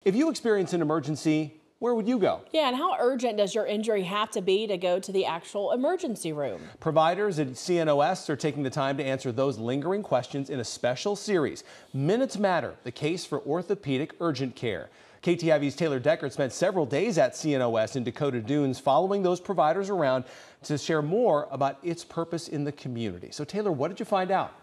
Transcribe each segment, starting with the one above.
If you experience an emergency, where would you go? Yeah, and how urgent does your injury have to be to go to the actual emergency room? Providers at CNOS are taking the time to answer those lingering questions in a special series. Minutes Matter, the case for orthopedic urgent care. KTIV's Taylor Deckert spent several days at CNOS in Dakota Dunes following those providers around to share more about its purpose in the community. So Taylor, what did you find out?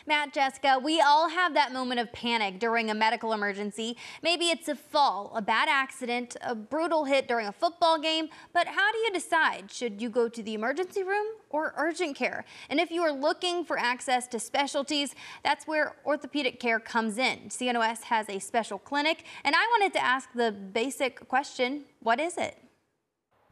Matt, Jessica, we all have that moment of panic during a medical emergency. Maybe it's a fall, a bad accident, a brutal hit during a football game. But how do you decide? Should you go to the emergency room or urgent care? And if you are looking for access to specialties, that's where orthopedic care comes in. CNOS has a special clinic, and I wanted to ask the basic question, what is it?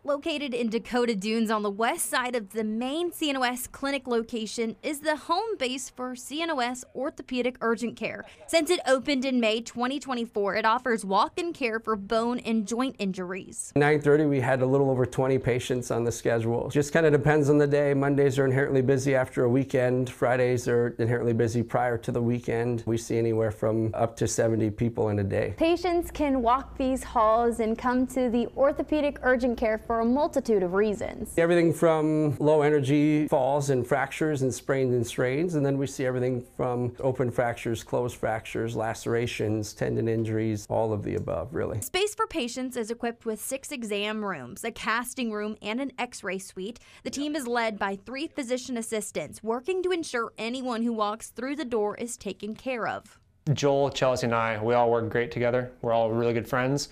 Located in Dakota Dunes on the west side of the main CNOS clinic location is the home base for CNOS Orthopaedic Urgent Care. Since it opened in May 2024, it offers walk-in care for bone and joint injuries. 9:30, we had a little over 20 patients on the schedule. Just kind of depends on the day. Mondays are inherently busy after a weekend. Fridays are inherently busy prior to the weekend. We see anywhere from up to 70 people in a day. Patients can walk these halls and come to the orthopedic urgent care for a multitude of reasons. Everything from low energy falls and fractures and sprains and strains, and then we see everything from open fractures, closed fractures, lacerations, tendon injuries, all of the above, really. Space for Patients is equipped with 6 exam rooms, a casting room, and an x-ray suite. The team is led by 3 physician assistants working to ensure anyone who walks through the door is taken care of. Joel, Chelsea, and I, we all work great together. We're all really good friends.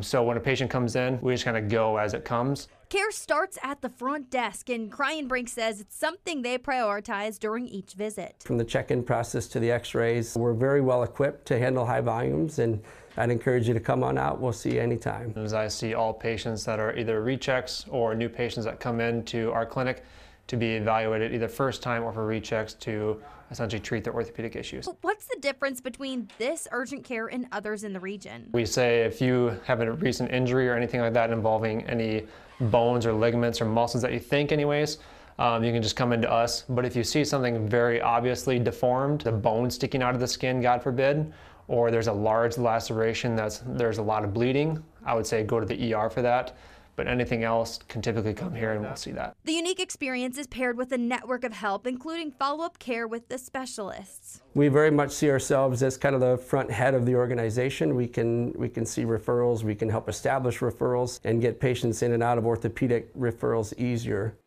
So when a patient comes in, we just kind of go as it comes. Care starts at the front desk, and Brink says it's something they prioritize during each visit. From the check-in process to the x-rays, we're very well equipped to handle high volumes, and I'd encourage you to come on out. We'll see you anytime. As I see all patients that are either rechecks or new patients that come into our clinic to be evaluated either first time or for rechecks to essentially treat their orthopedic issues. What's the difference between this urgent care and others in the region? We say if you have a recent injury or anything like that involving any bones or ligaments or muscles that you think anyways, you can just come into us. But if you see something very obviously deformed, the bone sticking out of the skin, God forbid, or there's a large laceration there's a lot of bleeding, I would say go to the ER for that. But anything else can typically come here and we'll see that. The unique experience is paired with a network of help, including follow-up care with the specialists. We very much see ourselves as kind of the front head of the organization. We can see referrals, we can help establish referrals, and get patients in and out of orthopedic referrals easier.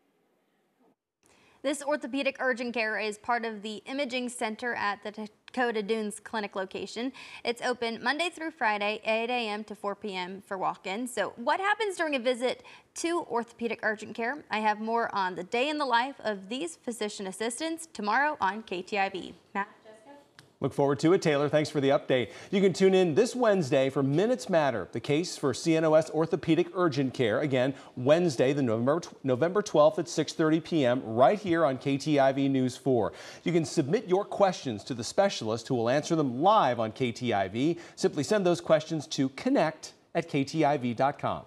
This orthopedic urgent care is part of the imaging center at the Dakota Dunes clinic location. It's open Monday through Friday, 8 a.m. to 4 p.m. for walk-ins. So what happens during a visit to orthopedic urgent care? I have more on the day in the life of these physician assistants tomorrow on KTIV. Matt? Look forward to it, Taylor. Thanks for the update. You can tune in this Wednesday for Minutes Matter, the case for CNOS Orthopedic Urgent Care. Again, Wednesday, the November 12th at 6:30 p.m. right here on KTIV News 4. You can submit your questions to the specialist who will answer them live on KTIV. Simply send those questions to connect@ktiv.com.